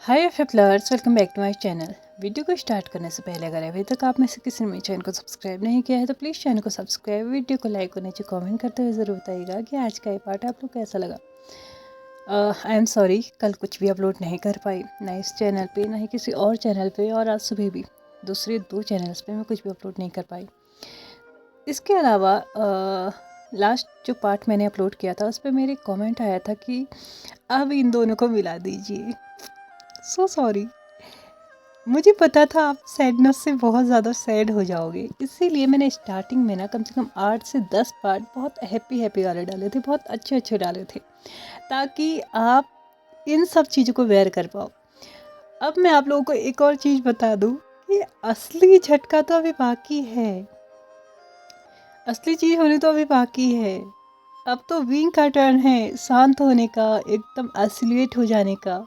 हाय फ्लिप्लर्स, welcome back to my channel. Video को start करने से पहले अगर अभी तक आप में से किसी ने मेरे चैनल को सब्सक्राइब नहीं किया है तो प्लीज़ चैनल को सब्सक्राइब, वीडियो को लाइक और नीचे कमेंट करते हुए ज़रूर बताइएगा कि आज का ये पार्ट आप लोग कैसा लगा। आई एम सॉरी, कल कुछ भी अपलोड नहीं कर पाई, ना इस चैनल पे ना ही किसी और चैनल पे, और आज सुबह भी दूसरे 2 चैनल्स पे मैं कुछ भी अपलोड नहीं कर पाई। इसके अलावा लास्ट जो पार्ट मैंने अपलोड किया था उस पर मेरे कमेंट आया था कि अब इन दोनों को मिला दीजिए। सो सॉरी, मुझे पता था आप सैडनेस से बहुत ज़्यादा सैड हो जाओगे, इसीलिए मैंने स्टार्टिंग में ना कम से कम 8 से 10 पार्ट बहुत हैप्पी हैप्पी वाले डाले थे, बहुत अच्छे अच्छे डाले थे, ताकि आप इन सब चीज़ों को वेयर कर पाओ। अब मैं आप लोगों को एक और चीज़ बता दूं कि असली झटका तो अभी बाकी है, असली चीज़ होनी तो अभी बाकी है। अब तो विंग का टर्न है शांत होने का, एकदम एसिलेट हो जाने का।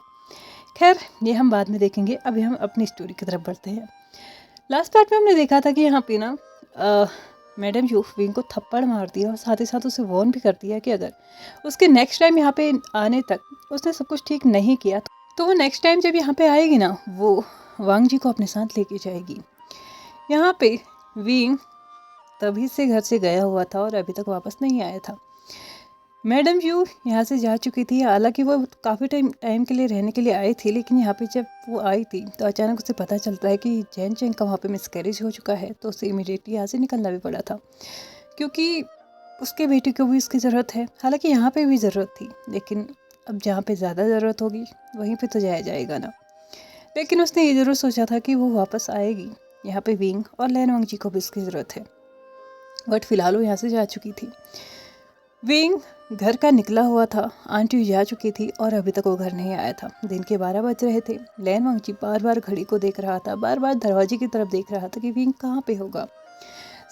खैर, ये हम बाद में देखेंगे, अभी हम अपनी स्टोरी की तरफ बढ़ते हैं। लास्ट पार्ट में हमने देखा था कि यहाँ पे ना मैडम यूफ विंग को थप्पड़ मार दिया और साथ ही साथ उसे वार्न भी कर दिया कि अगर उसके नेक्स्ट टाइम यहाँ पे आने तक उसने सब कुछ ठीक नहीं किया तो वो नेक्स्ट टाइम जब यहाँ पे आएगी ना, वो वांग जी को अपने साथ लेके जाएगी। यहाँ पे विंग तभी से घर से गया हुआ था और अभी तक वापस नहीं आया था। मैडम यू यहाँ से जा चुकी थी, हालांकि वो काफ़ी टाइम के लिए रहने के लिए आई थी, लेकिन यहाँ पे जब वो आई थी तो अचानक उसे पता चलता है कि जैन चेंग का वहाँ पे मिसकैरेज हो चुका है, तो उसे इमीडिएटली यहाँ से निकलना भी पड़ा था, क्योंकि उसके बेटे को भी उसकी ज़रूरत है। हालांकि यहाँ पे भी ज़रूरत थी, लेकिन अब जहाँ पे ज़्यादा ज़रूरत होगी वहीं पर तो जाया जाएगा ना। लेकिन उसने ये ज़रूर सोचा था कि वो वापस आएगी, यहाँ पे विंग और लैनवांग जी को भी उसकी ज़रूरत है, बट फिलहाल वो यहाँ से जा चुकी थी। विंग घर का निकला हुआ था, आंटी जा चुकी थी और अभी तक वो घर नहीं आया था। दिन के 12 बज रहे थे। लैनवांग जी बार बार घड़ी को देख रहा था, बार बार दरवाजे की तरफ देख रहा था कि विंग कहाँ पे होगा।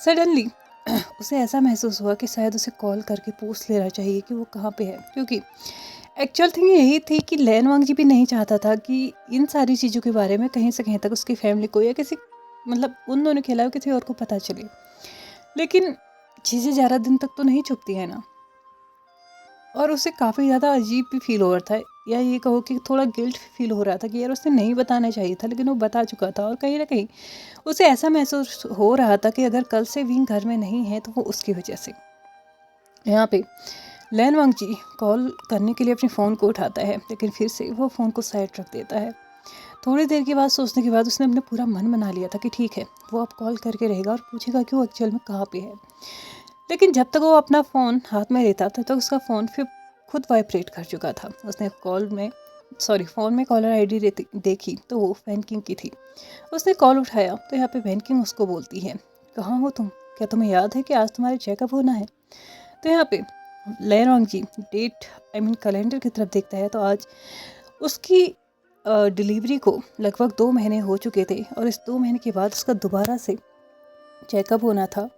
सडनली उसे ऐसा महसूस हुआ कि शायद उसे कॉल करके पूछ लेना चाहिए कि वो कहाँ पे है, क्योंकि एक्चुअल थिंग यही थी कि लैनवांग जी भी नहीं चाहता था कि इन सारी चीज़ों के बारे में कहीं से कहीं तक उसकी फैमिली को या किसी, मतलब उन दोनों के अलावा किसी और को पता चले। लेकिन चीज़ें ज़्यादा दिन तक तो नहीं छुपती है ना, और उसे काफ़ी ज़्यादा अजीब भी फील हो रहा था, या ये कहो कि थोड़ा गिल्ट फील हो रहा था कि यार उसे नहीं बताना चाहिए था, लेकिन वो बता चुका था। और कहीं ना कहीं उसे ऐसा महसूस हो रहा था कि अगर कल से विंग घर में नहीं है तो वो उसकी वजह से। यहाँ पे लैनवांग जी कॉल करने के लिए अपने फ़ोन को उठाता है, लेकिन फिर से वो फ़ोन को साइड रख देता है। थोड़ी देर के बाद सोचने के बाद उसने अपने पूरा मन बना लिया था कि ठीक है, वो अब कॉल करके रहेगा और पूछेगा कि वो एक्चुअल में कहाँ पे है। लेकिन जब तक वो अपना फ़ोन हाथ में लेता तब तक उसका फ़ोन फिर खुद वाइब्रेट कर चुका था। उसने फ़ोन में कॉलर आईडी देखी तो वो वैन किंग की थी। उसने कॉल उठाया तो यहाँ पे वैन किंग उसको बोलती है, कहाँ हो तुम, क्या तुम्हें याद है कि आज तुम्हारे चेकअप होना है। तो यहाँ पे लैनवांग जी कैलेंडर की तरफ देखता है तो आज उसकी डिलीवरी को लगभग 2 महीने हो चुके थे, और इस 2 महीने के बाद उसका दोबारा से चेकअप होना था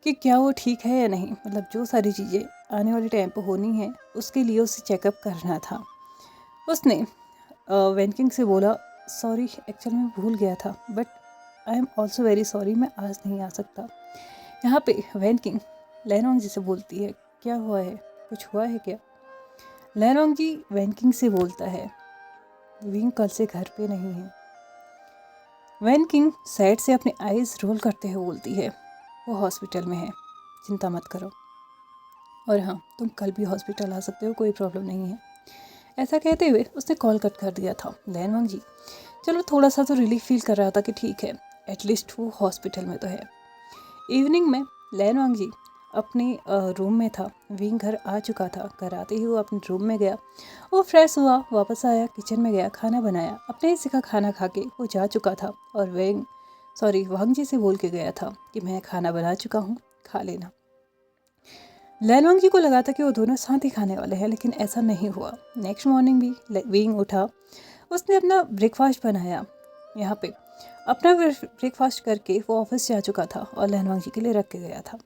कि क्या वो ठीक है या नहीं, मतलब जो सारी चीज़ें आने वाले टाइम पर होनी है उसके लिए उसे चेकअप करना था। उसने वैनकिंग से बोला, सॉरी एक्चुअली मैं भूल गया था, but I am also very sorry, मैं आज नहीं आ सकता। यहाँ पे वैनकिंग लैनवांग जी से बोलती है, क्या हुआ है, कुछ हुआ है क्या। लैनवांग जी वैनकिंग से बोलता है, विंग कल से घर पे नहीं है। वैनकिंग सैड से अपने आईज रोल करते हुए बोलती है, वो हॉस्पिटल में है, चिंता मत करो, और हाँ तुम कल भी हॉस्पिटल आ सकते हो, कोई प्रॉब्लम नहीं है। ऐसा कहते हुए उसने कॉल कट कर दिया था। लैनवांग जी चलो थोड़ा सा तो रिलीफ फील कर रहा था कि ठीक है, एटलीस्ट वो हॉस्पिटल में तो है। इवनिंग में लैनवांग जी अपने रूम में था। विंग घर आ चुका था। घर आते ही वो अपने रूम में गया, वो फ्रेश हुआ, वापस आया, किचन में गया, खाना बनाया। अपने हिस्से का खाना खा के वो जा चुका था और वांग जी से बोल के गया था कि मैं खाना बना चुका हूँ, खा लेना। लैनवांग जी को लगा था कि वो दोनों साथ ही खाने वाले हैं, लेकिन ऐसा नहीं हुआ। नेक्स्ट मॉर्निंग भी विंग उठा, उसने अपना ब्रेकफास्ट बनाया। यहाँ पे अपना ब्रेकफास्ट करके वो ऑफिस जा चुका था और लैनवांग जी के लिए रख के गया था।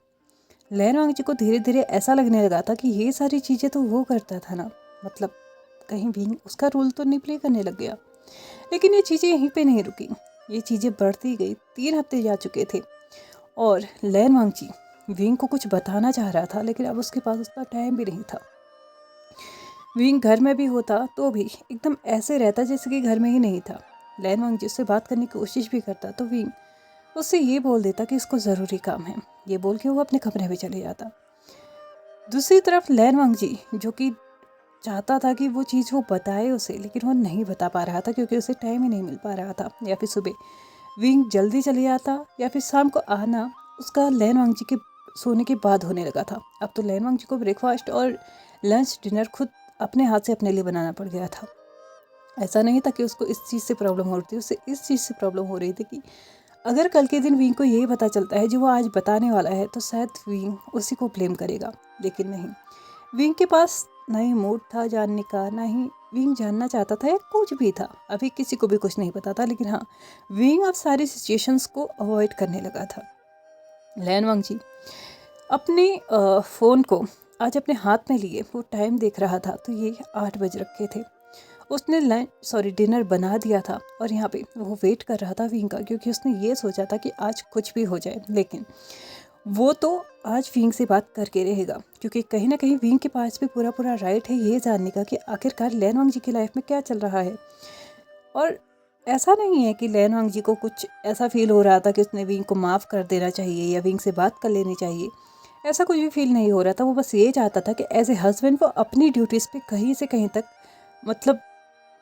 लैनवांग जी को धीरे धीरे ऐसा लगने लगा था कि ये सारी चीज़ें तो वो करता था ना, मतलब कहीं विंग उसका रोल तो नहीं प्ले करने लग गया। लेकिन ये चीज़ें यहीं पे नहीं रुकी, ये चीज़ें बढ़ती गई। 3 हफ्ते जा चुके थे और लैनवांग जी विंग को कुछ बताना चाह रहा था, लेकिन अब उसके पास उतना टाइम भी नहीं था। विंग घर में भी होता तो भी एकदम ऐसे रहता जैसे कि घर में ही नहीं था। लैन वांग जिससे बात करने की कोशिश भी करता तो विंग उससे ये बोल देता कि इसको ज़रूरी काम है। ये बोल के वो अपने कमरे में चले जाता। दूसरी तरफ लैन वांग जी जो कि चाहता था कि वो चीज़ वो बताए उसे, लेकिन वो नहीं बता पा रहा था क्योंकि उसे टाइम ही नहीं मिल पा रहा था। या फिर सुबह विंग जल्दी चले जाता या फिर शाम को आना उसका लैन वांग जी के सोने के बाद होने लगा था। अब तो लैन वांग जी को ब्रेकफास्ट और लंच डिनर खुद अपने हाथ से अपने लिए बनाना पड़ गया था। ऐसा नहीं था कि उसको इस चीज़ से प्रॉब्लम हो रही थी, उससे इस चीज़ से प्रॉब्लम हो रही थी कि अगर कल के दिन विंग को यही पता चलता है जो वो आज बताने वाला है तो शायद विंग उसी को ब्लेम करेगा। लेकिन नहीं, विंग के पास ना ही मूड था जानने का, ना ही विंग जानना चाहता था या कुछ भी था। अभी किसी को भी कुछ नहीं पता था, लेकिन हाँ, विंग अब सारी सिचुएशंस को अवॉइड करने लगा था। लैन वांग जी अपने फ़ोन को आज अपने हाथ में लिए वो टाइम देख रहा था तो ये 8 बज रखे थे। उसने डिनर बना दिया था और यहाँ पे वो वेट कर रहा था विंग का, क्योंकि उसने ये सोचा था कि आज कुछ भी हो जाए लेकिन वो तो आज विंग से बात करके रहेगा, क्योंकि कहीं ना कहीं विंग के पास भी पूरा पूरा राइट है ये जानने का कि आखिरकार लैन वांग जी की लाइफ में क्या चल रहा है। और ऐसा नहीं है कि लैन वांग जी को कुछ ऐसा फील हो रहा था कि उसने विंग को माफ़ कर देना चाहिए या विंग से बात कर लेनी चाहिए। ऐसा कुछ भी फील नहीं हो रहा था। वो बस ये चाहता था कि एज ए हस्बैंड वो अपनी ड्यूटीज़ पे कहीं से कहीं तक मतलब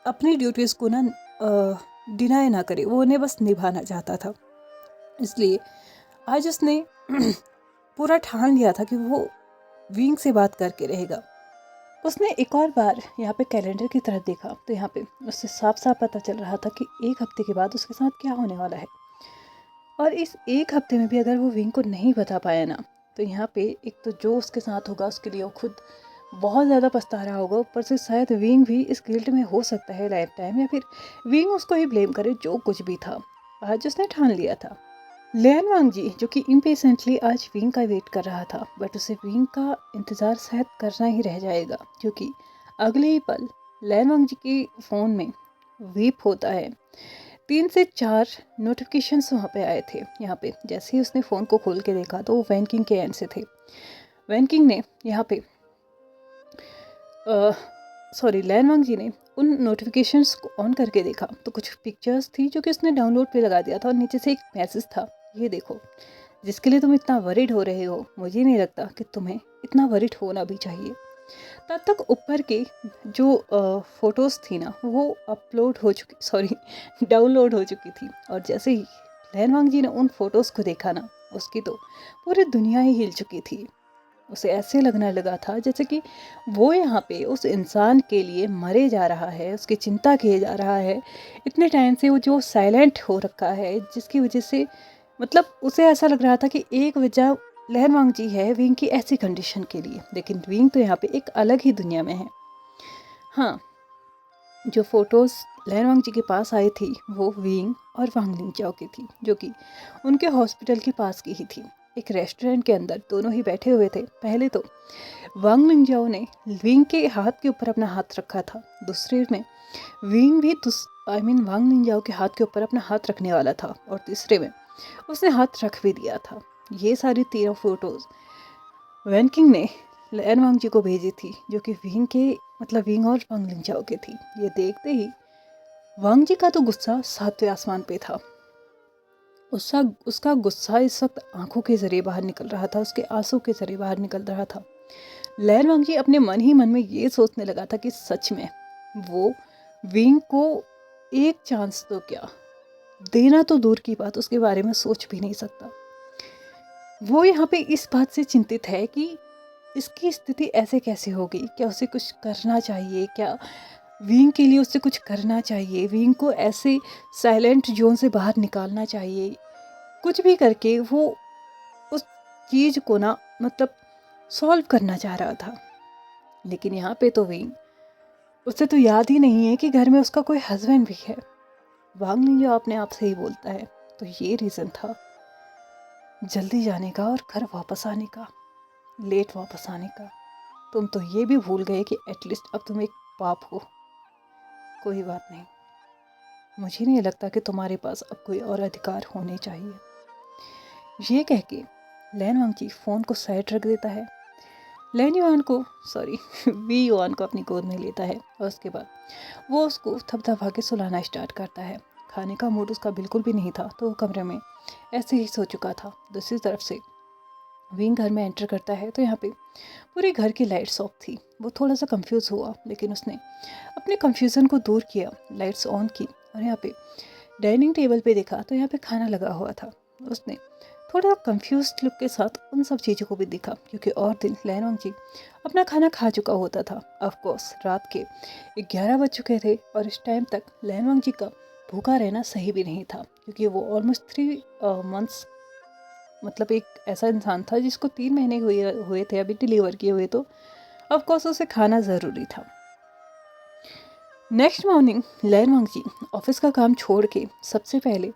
अपनी ड्यूटीज़ को ना डिनाई ना करे, वो उन्हें बस निभाना चाहता था। इसलिए आज उसने पूरा ठान लिया था कि वो विंग से बात करके रहेगा। उसने एक और बार यहाँ पे कैलेंडर की तरफ देखा तो यहाँ पे उससे साफ साफ पता चल रहा था कि 1 हफ्ते के बाद उसके साथ क्या होने वाला है। और इस 1 हफ्ते में भी अगर वो विंग को नहीं बता पाया ना तो यहाँ पे एक तो जो उसके साथ होगा उसके लिए वो खुद बहुत ज़्यादा पछता रहा होगा। ऊपर से शायद विंग भी इस गिल्ट में हो सकता है लाइफ टाइम, या फिर विंग उसको ही ब्लेम करे जो कुछ भी था। आज उसने ठान लिया था। लियान वांग जी जो कि इम्पेशेंटली आज विंग का वेट कर रहा था, बट उसे विंग का इंतज़ार शायद करना ही रह जाएगा, क्योंकि अगले ही पल लियान वांग जी के फ़ोन में वीप होता है। 3 से 4 नोटिफिकेशंस वहाँ पे आए थे। यहाँ पे जैसे ही उसने फ़ोन को खोल के देखा तो वो वैन किंग के एंड से थे। वैन किंग ने यहाँ पे लियान वांग जी ने उन नोटिफिकेशंस को ऑन करके देखा तो कुछ पिक्चर्स थी जो कि उसने डाउनलोड पे लगा दिया था और नीचे से एक मैसेज था, ये देखो, जिसके लिए तुम इतना वरिड हो रहे हो मुझे नहीं लगता कि तुम्हें इतना वरिड होना भी चाहिए। तब तक ऊपर के जो फोटोज़ थी ना वो डाउनलोड हो चुकी थी। और जैसे ही लियान वांग जी ने उन फोटोज़ को देखा ना उसकी तो पूरी दुनिया ही हिल चुकी थी। उसे ऐसे लगने लगा था जैसे कि वो यहाँ पे उस इंसान के लिए मरे जा रहा है, उसकी चिंता किए जा रहा है। इतने टाइम से वो जो साइलेंट हो रखा है जिसकी वजह से मतलब उसे ऐसा लग रहा था कि एक वजह लियान वांग जी है विंग की ऐसी कंडीशन के लिए, लेकिन विंग तो यहाँ पे एक अलग ही दुनिया में है। हाँ, जो फोटोज़ लियान वांग जी के पास आई थी वो विंग और वांग लिंगजाओ की थी, जो कि उनके हॉस्पिटल के पास की ही थी। एक रेस्टोरेंट के अंदर दोनों ही बैठे हुए थे। पहले तो वांग लिंगजाओ ने विंग के हाथ के ऊपर अपना हाथ रखा था, दूसरे में विंग भी वांग लिंगजाओ के हाथ के ऊपर अपना हाथ रखने वाला था और तीसरे में उसने हाथ रख भी दिया था। ये सारी 13 फोटोज़ वैन किंग ने लियान वांग जी को भेजी थी, जो कि विंग और वांग लिंगजाओ की थी। ये देखते ही वांग जी का तो गुस्सा 7वें आसमान पे था। उसका गुस्सा इस वक्त आंखों के जरिए बाहर निकल रहा था, उसके आंसू के जरिए बाहर निकल रहा था। लियान वांग जी अपने मन ही मन में ये सोचने लगा था कि सच में वो विंग को एक चांस तो क्या देना तो दूर की बात, उसके बारे में सोच भी नहीं सकता। वो यहाँ पे इस बात से चिंतित है कि इसकी स्थिति ऐसे कैसे हो गई, क्या उसे कुछ करना चाहिए, क्या विंग के लिए उसे कुछ करना चाहिए, विंग को ऐसे साइलेंट जोन से बाहर निकालना चाहिए। कुछ भी करके वो उस चीज़ को ना सॉल्व करना चाह रहा था। लेकिन यहाँ पे तो विंग उसे तो याद ही नहीं है कि घर में उसका कोई हस्बैंड भी है। वांग लिंगजाओ अपने आप से ही बोलता है, तो ये रीज़न था जल्दी जाने का और घर वापस आने का, लेट वापस आने का। तुम तो ये भी भूल गए कि एटलीस्ट अब तुम एक बाप हो। कोई बात नहीं, मुझे नहीं लगता कि तुम्हारे पास अब कोई और अधिकार होने चाहिए। ये कह के लियान वांग जी फ़ोन को साइड रख देता है। लेन युआन को वी युआन को अपनी गोद में लेता है और उसके बाद वो उसको थपथपा के सुलाना स्टार्ट करता है। खाने का मूड उसका बिल्कुल भी नहीं था, तो वो कमरे में ऐसे ही सो चुका था। दूसरी तरफ से विंग घर में एंटर करता है तो यहाँ पे पूरे घर की लाइट्स ऑफ थी। वो थोड़ा सा कंफ्यूज हुआ, लेकिन उसने अपने कंफ्यूजन को दूर किया, लाइट्स ऑन की और यहाँ पे डाइनिंग टेबल पे देखा तो यहाँ पे खाना लगा हुआ था। उसने थोड़ा कंफ्यूज लुक के साथ उन सब चीज़ों को भी देखा, क्योंकि और दिन लैनोंग जी अपना खाना खा चुका होता था। ऑफ कोर्स रात के 11 बज चुके थे और इस टाइम तक लैनोंग जी का भूखा रहना सही भी नहीं था, क्योंकि वो ऑलमोस्ट 3 मंथ्स, मतलब एक ऐसा इंसान था जिसको 3 महीने हुए थे अभी डिलीवर किए हुए, तो ऑफ कोर्स उसे खाना ज़रूरी था। नेक्स्ट मॉर्निंग लैनोंग जी ऑफिस का काम छोड़ के सबसे पहले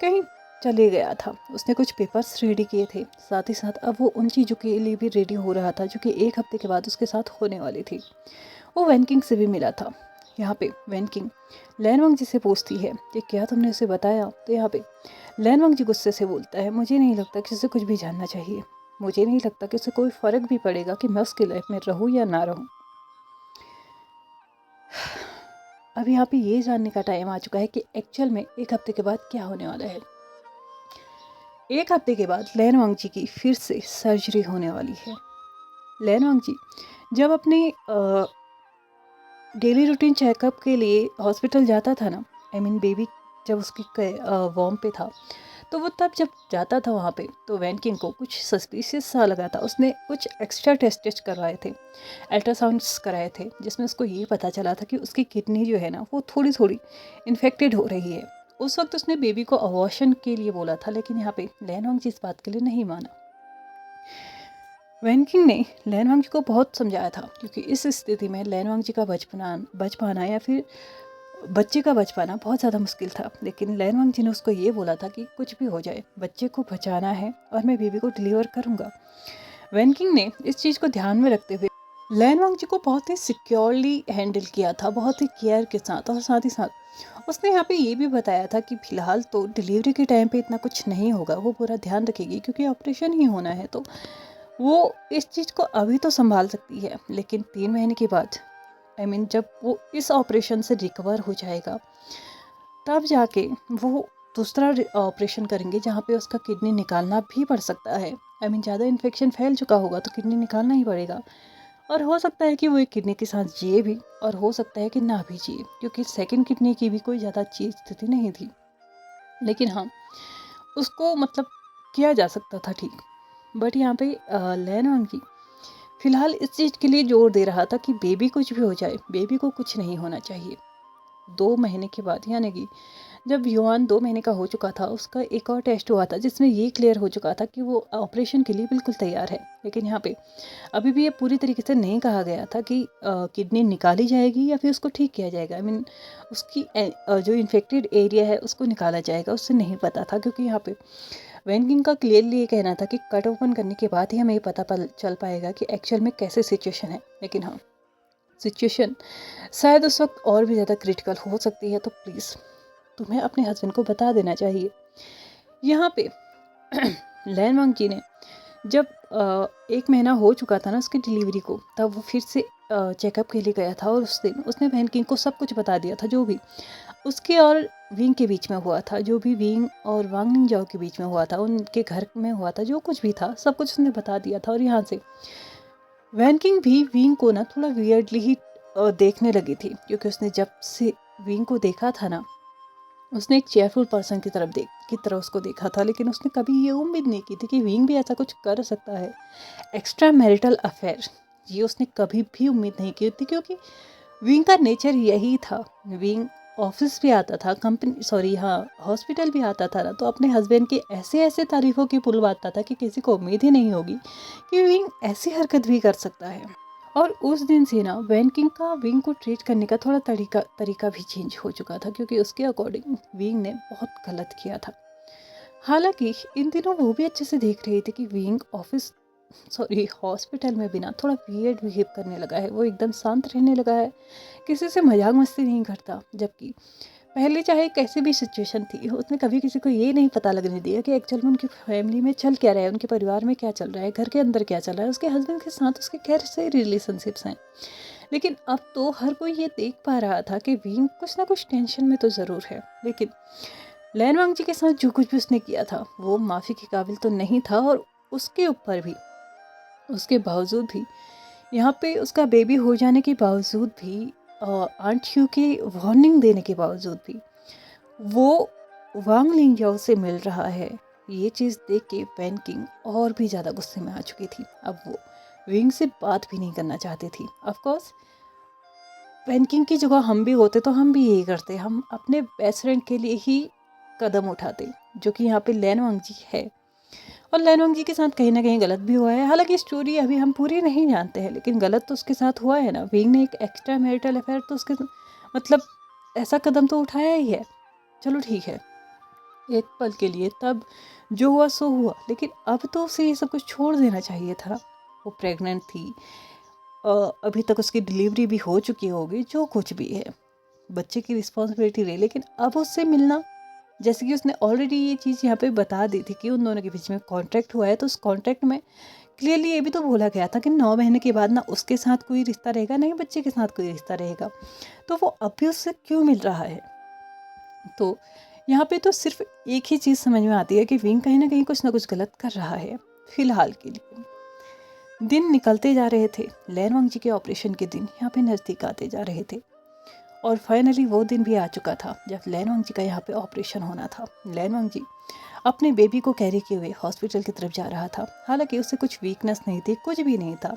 कहीं चले गया था। उसने कुछ पेपर्स रेडी किए थे, साथ ही साथ अब वो उन चीज़ों के लिए भी रेडी हो रहा था जो कि 1 हफ्ते के बाद उसके साथ होने वाली थी। वो वैनकिंग से भी मिला था। यहाँ पे वैनकिंग लैनवंग जी से पूछती है कि क्या तुमने उसे बताया, तो यहाँ पे लैनवंग जी गुस्से से बोलता है, मुझे नहीं लगता कि उसे कुछ भी जानना चाहिए। मुझे नहीं लगता कि उसे कोई फ़र्क भी पड़ेगा कि मैं उसकी लाइफ में रहूँ या ना रहूँ। अब यहाँ पे ये जानने का टाइम आ चुका है कि एक्चुअल में 1 हफ्ते के बाद क्या होने वाला है। 1 हफ्ते के बाद लैनवंग जी की फिर से सर्जरी होने वाली है। लैनवंग जी जब अपने डेली रूटीन चेकअप के लिए हॉस्पिटल जाता था ना, बेबी जब उसकी वॉर्म पे था, तो वो तब जब जाता था वहाँ पे तो वैनकिंग को कुछ सस्पिशियस सा लगा था। उसने कुछ एक्स्ट्रा टेस्ट करवाए थे, अल्ट्रासाउंड्स कराए थे, जिसमें उसको ये पता चला था कि उसकी किडनी जो है ना वो थोड़ी थोड़ी इन्फेक्टेड हो रही है। उस वक्त उसने बेबी को अबॉर्शन के लिए बोला था, लेकिन यहाँ पे लैनवांग जी इस बात के लिए नहीं माना। वैनकिंग ने लैनवांग जी को बहुत समझाया था, क्योंकि इस स्थिति में लैनवांग जी का बच पाना या फिर बच्चे का बच पाना बहुत ज़्यादा मुश्किल था। लेकिन लैनवांग जी ने उसको ये बोला था कि कुछ भी हो जाए बच्चे को बचाना है और मैं बेबी को डिलीवर करूँगा। वैनकिंग ने इस चीज़ को ध्यान में रखते हुए लैनवांग जी को बहुत ही सिक्योरली हैंडल किया था, बहुत ही केयर के साथ। और साथ ही साथ उसने यहाँ पे ये भी बताया था कि फ़िलहाल तो डिलीवरी के टाइम पे इतना कुछ नहीं होगा, वो पूरा ध्यान रखेगी, क्योंकि ऑपरेशन ही होना है तो वो इस चीज़ को अभी तो संभाल सकती है, लेकिन 3 महीने के बाद जब वो इस ऑपरेशन से रिकवर हो जाएगा तब जाके वो दूसरा ऑपरेशन करेंगे, जहाँ पे उसका किडनी निकालना भी पड़ सकता है। ज़्यादा इन्फेक्शन फैल चुका होगा तो किडनी निकालना ही पड़ेगा, और हो सकता है कि वो एक किडनी के साथ जिए भी और हो सकता है कि ना भी जिए, क्योंकि सेकंड किडनी की भी कोई ज़्यादा अच्छी स्थिति नहीं थी। लेकिन हाँ, उसको मतलब किया जा सकता था ठीक। बट यहाँ पे लैनवांग जी फिलहाल इस चीज़ के लिए जोर दे रहा था कि बेबी कुछ भी हो जाए, बेबी को कुछ नहीं होना चाहिए। 2 महीने के बाद, यानी कि जब युआन 2 महीने का हो चुका था, उसका एक और टेस्ट हुआ था जिसमें ये क्लियर हो चुका था कि वो ऑपरेशन के लिए बिल्कुल तैयार है। लेकिन यहाँ पे अभी भी ये पूरी तरीके से नहीं कहा गया था कि किडनी निकाली जाएगी या फिर उसको ठीक किया जाएगा। उसकी जो इन्फेक्टेड एरिया है उसको निकाला जाएगा, उससे नहीं पता था, क्योंकि यहाँ पे वैनकिंग का क्लियरली ये कहना था कि कट ओपन करने के बाद ही हमें पता चल पाएगा कि एक्चुअल में कैसे सिचुएशन है। लेकिन हाँ, सिचुएशन शायद उस वक्त और भी ज़्यादा क्रिटिकल हो सकती है, तो प्लीज़ तुम्हें अपने हस्बैंड को बता देना चाहिए। यहाँ पे लैनवांग जी ने जब 1 महीना हो चुका था ना उसकी डिलीवरी को, तब वो फिर से चेकअप के लिए गया था और उस दिन उसने वैनकिंग को सब कुछ बता दिया था, जो भी उसके और विंग के बीच में हुआ था, जो भी विंग और वांग निंजाओ के बीच में हुआ था, उनके घर में हुआ था, जो कुछ भी था सब कुछ उसने बता दिया था। और यहाँ से वैनकिंग भी विंग को ना थोड़ा वियर्डली ही देखने लगी थी, क्योंकि उसने जब से विंग को देखा था ना, उसने एक चेयरफुल पर्सन की तरह उसको देखा था, लेकिन उसने कभी ये उम्मीद नहीं की थी कि विंग भी ऐसा कुछ कर सकता है। एक्स्ट्रा मैरिटल अफेयर, ये उसने कभी भी उम्मीद नहीं की थी, क्योंकि विंग का नेचर यही था। विंग ऑफिस भी आता था, हॉस्पिटल भी आता था ना, तो अपने हस्बैंड की ऐसे ऐसे तारीफ़ों की पुल बांटता था कि किसी को उम्मीद ही नहीं होगी कि विंग ऐसी हरकत भी कर सकता है। और उस दिन से ना वैनकिंग का विंग को ट्रीट करने का थोड़ा तरीका भी चेंज हो चुका था, क्योंकि उसके अकॉर्डिंग विंग ने बहुत गलत किया था। हालांकि इन दिनों वो भी अच्छे से देख रही थी कि विंग हॉस्पिटल में भी ना थोड़ा वियर्ड बिहेव करने लगा है, वो एकदम शांत रहने लगा है, किसी से मजाक मस्ती नहीं करता। जबकि पहले चाहे कैसी भी सिचुएशन थी, उसने कभी किसी को ये नहीं पता लगने दिया कि एक्चुअल में उनकी फैमिली में चल क्या रहा है, उनके परिवार में क्या चल रहा है, घर के अंदर क्या चल रहा है, उसके हस्बैंड के साथ उसके कैसे रिलेशनशिप्स हैं। लेकिन अब तो हर कोई ये देख पा रहा था कि विंग कुछ ना कुछ टेंशन में तो ज़रूर है। लेकिन लैन वांग जी के साथ जो कुछ भी उसने किया था वो माफ़ी के काबिल तो नहीं था, और उसके ऊपर भी, उसके बावजूद भी, यहाँ पे उसका बेबी हो जाने के बावजूद भी, आंट ह्यू की वार्निंग देने के बावजूद भी वो वांग लिंगयाओ से मिल रहा है। ये चीज़ देख के वैन किंग और भी ज़्यादा गुस्से में आ चुकी थी। अब वो विंग से बात भी नहीं करना चाहती थी। ऑफ कोर्स वैन किंग की जगह हम भी होते तो हम भी यही करते, हम अपने बेस्ट फ्रेंड के लिए ही कदम उठाते, जो कि यहाँ पे लैन वांग जी है। और लैन वांग जी के साथ कहीं ना कहीं गलत भी हुआ है। हालांकि स्टोरी अभी हम पूरी नहीं जानते हैं, लेकिन गलत तो उसके साथ हुआ है ना। विंग ने एक एक्स्ट्रा मैरिटल अफेयर तो उसके मतलब ऐसा कदम तो उठाया ही है। चलो ठीक है, एक पल के लिए तब जो हुआ सो हुआ, लेकिन अब तो उसे ये सब कुछ छोड़ देना चाहिए था। वो प्रेग्नेंट थी, अभी तक उसकी डिलीवरी भी हो चुकी होगी, जो कुछ भी है बच्चे की रिस्पॉन्सिबिलिटी रही, लेकिन अब उससे मिलना, जैसे कि उसने ऑलरेडी ये चीज़ यहाँ पे बता दी थी कि उन दोनों के बीच में कॉन्ट्रैक्ट हुआ है, तो उस कॉन्ट्रैक्ट में क्लियरली ये भी तो बोला गया था कि 9 महीने के बाद ना उसके साथ कोई रिश्ता रहेगा, नहीं बच्चे के साथ कोई रिश्ता रहेगा। तो वो अभी उससे क्यों मिल रहा है? तो यहाँ पे तो सिर्फ एक ही चीज़ समझ में आती है कि विंग कहीं ना कुछ गलत कर रहा है फिलहाल के लिए। दिन निकलते जा रहे थे, लैन वांग जी के ऑपरेशन के दिन यहाँ पे नज़दीक आते जा रहे थे, और फाइनली वो दिन भी आ चुका था जब लैन वांग जी का यहाँ पे ऑपरेशन होना था। लैन वांग जी अपने बेबी को कैरी किए हुए हॉस्पिटल की तरफ जा रहा था। हालांकि उससे कुछ वीकनेस नहीं थी, कुछ भी नहीं था,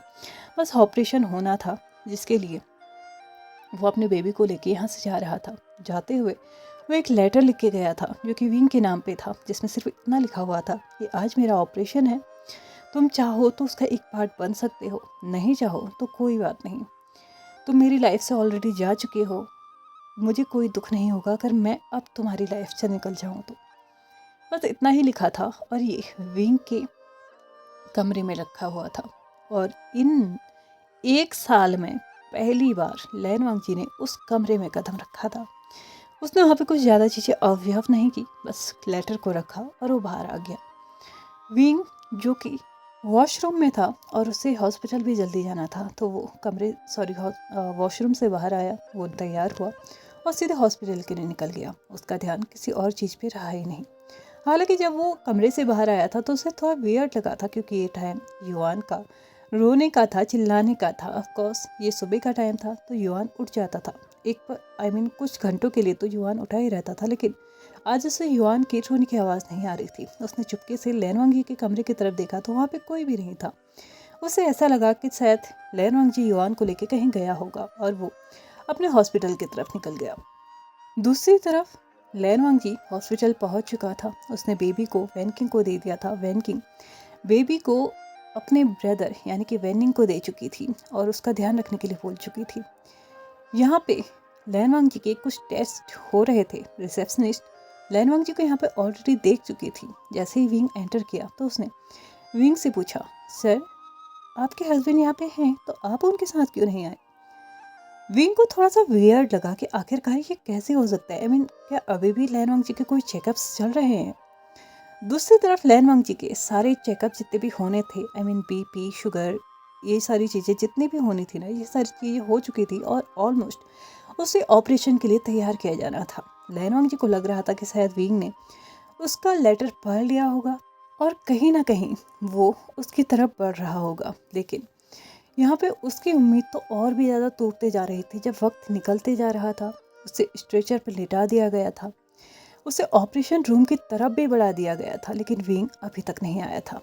बस ऑपरेशन होना था, जिसके लिए वो अपने बेबी को लेके यहाँ से जा रहा था। जाते हुए वो एक लेटर लिख के गया था जो कि विंग के नाम पे था, जिसमें सिर्फ इतना लिखा हुआ था कि आज मेरा ऑपरेशन है, तुम चाहो तो उसका एक पार्ट बन सकते हो, नहीं चाहो तो कोई बात नहीं, तुम मेरी लाइफ से ऑलरेडी जा चुके हो, मुझे कोई दुख नहीं होगा अगर मैं अब तुम्हारी लाइफ से निकल जाऊँ तो। बस इतना ही लिखा था, और ये विंग के कमरे में रखा हुआ था। और इन 1 साल में पहली बार लैन वांग जी ने उस कमरे में कदम रखा था। उसने वहाँ पे कुछ ज़्यादा चीज़ें अवयव नहीं की, बस लेटर को रखा और वो बाहर आ गया। विंग जो कि वॉशरूम में था और उसे हॉस्पिटल भी जल्दी जाना था, तो वो वॉशरूम से बाहर आया, वो तैयार हुआ और सीधे हॉस्पिटल के लिए निकल गया। उसका ध्यान किसी और चीज़ पे रहा ही नहीं। हालांकि जब वो कमरे से बाहर आया था तो उसे थोड़ा वियर्ड लगा था, क्योंकि ये टाइम युआन का रोने का था, चिल्लाने का था। ऑफ कोर्स ये सुबह का टाइम था तो युआन उठ जाता था, कुछ घंटों के लिए तो युआन उठा ही रहता था, लेकिन आज उसे युआन के रोने की आवाज़ नहीं आ रही थी। उसने चुपके से लैन वांग जी के कमरे की तरफ देखा तो वहाँ पे कोई भी नहीं था। उसे ऐसा लगा कि शायद लैन वांग जी युआन को लेके कहीं गया होगा, और वो अपने हॉस्पिटल की तरफ निकल गया। दूसरी तरफ लैन वांग जी हॉस्पिटल पहुंच चुका था। उसने बेबी को वैन किंग को दे दिया था। वैन किंग बेबी को अपने ब्रदर यानी कि वैनिंग को दे चुकी थी और उसका ध्यान रखने के लिए बोल चुकी थी। यहाँ पे लैन वांग जी के कुछ टेस्ट हो रहे थे। रिसेप्शनिस्ट लैन वांग जी को यहाँ पे ऑलरेडी देख चुकी थी। जैसे ही विंग एंटर किया तो उसने विंग से पूछा, सर आपके हस्बैंड यहाँ पे हैं तो आप उनके साथ क्यों नहीं आए? विंग को थोड़ा सा वियर्ड लगा कि आखिरकार ये कैसे हो सकता है। क्या अभी भी लैन वांग जी के कोई चेकअप्स चल रहे हैं? दूसरी तरफ लैन वांग जी के सारे चेकअप जितने भी होने थे, बीपी, शुगर, ये सारी चीज़ें जितनी भी होनी थी ना, ये सारी चीज़ें हो चुकी थी और ऑलमोस्ट उसे ऑपरेशन के लिए तैयार किया जाना था। लैन वांग जी को लग रहा था कि शायद विंग ने उसका लेटर पढ़ लिया होगा और कहीं ना कहीं वो उसकी तरफ बढ़ रहा होगा। लेकिन यहाँ पे उसकी उम्मीद तो और भी ज़्यादा टूटते जा रही थी। जब वक्त निकलते जा रहा था उसे स्ट्रेचर पर लिटा दिया गया था, उसे ऑपरेशन रूम की तरफ भी बढ़ा दिया गया था, लेकिन विंग अभी तक नहीं आया था।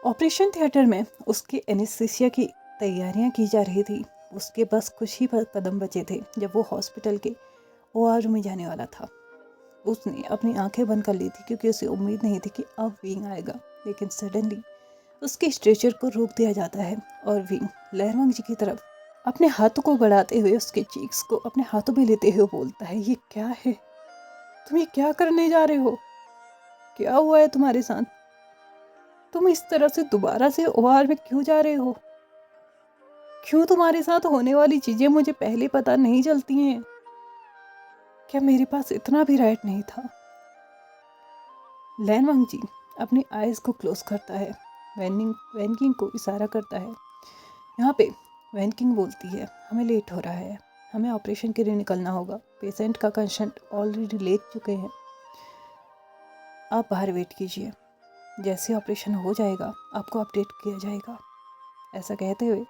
ऑपरेशन थिएटर में उसके एनेस्थीसिया की तैयारियां की जा रही थी। उसके बस कुछ ही कदम बचे थे जब वो हॉस्पिटल के OR में जाने वाला था। उसने अपनी आंखें बंद कर ली थी क्योंकि उसे उम्मीद नहीं थी कि अब विंग आएगा। लेकिन सडनली उसके स्ट्रेचर को रोक दिया जाता है और विंग लैन वांग जी की तरफ अपने हाथों को बढ़ाते हुए उसके चीक्स को अपने हाथों में लेते हुए बोलता है, ये क्या है? तुम ये क्या करने जा रहे हो? क्या हुआ है तुम्हारे साथ? तुम इस तरह से दोबारा से OR में क्यों जा रहे हो? क्यों तुम्हारे साथ होने वाली चीजें मुझे पहले पता नहीं चलती हैं? क्या मेरे पास इतना भी राइट नहीं था? लैन वांग जी अपनी आइज़ को क्लोज करता है। वैन किंग को इशारा करता है। यहाँ पे वैन किंग बोलती है, हमें लेट हो रहा है, हमें ऑपरेशन के लिए निकलना होगा, पेशेंट का कंसेंट ऑलरेडी ले चुके हैं, आप बाहर वेट कीजिए, जैसे ऑपरेशन हो जाएगा आपको अपडेट किया जाएगा। ऐसा कहते हुए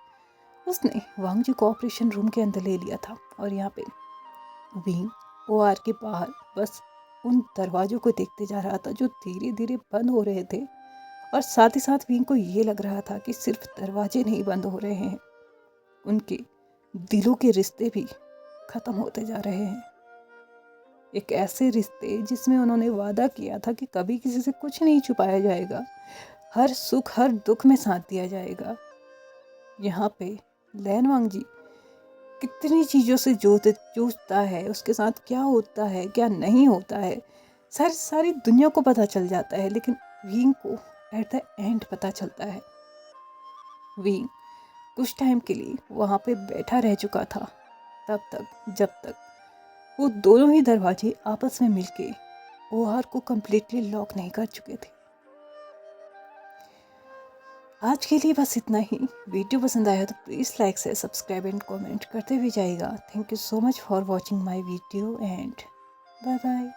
उसने वांग जी को ऑपरेशन रूम के अंदर ले लिया था और यहाँ पे विंग ओआर के बाहर बस उन दरवाजों को देखते जा रहा था जो धीरे धीरे बंद हो रहे थे, और साथ ही साथ विंग को ये लग रहा था कि सिर्फ दरवाजे नहीं बंद हो रहे हैं, उनके दिलों के रिश्ते भी खत्म होते जा रहे हैं। एक ऐसे रिश्ते जिसमें उन्होंने वादा किया था कि कभी किसी से कुछ नहीं छुपाया जाएगा, हर सुख हर दुख में साथ दिया जाएगा। यहाँ पे लैन वांग जी कितनी चीज़ों से जूझता है, उसके साथ क्या होता है क्या नहीं होता है सारी दुनिया को पता चल जाता है, लेकिन विंग को एट द एंड पता चलता है। विंग कुछ टाइम के लिए वहाँ पे बैठा रह चुका था, तब तक जब तक वो दोनों ही दरवाजे आपस में मिलके ओआर को कम्प्लीटली लॉक नहीं कर चुके थे। आज के लिए बस इतना ही। वीडियो पसंद आया तो प्लीज़ लाइक से सब्सक्राइब एंड कमेंट करते हुए जाइएगा। Thank you so much for watching my video and bye bye.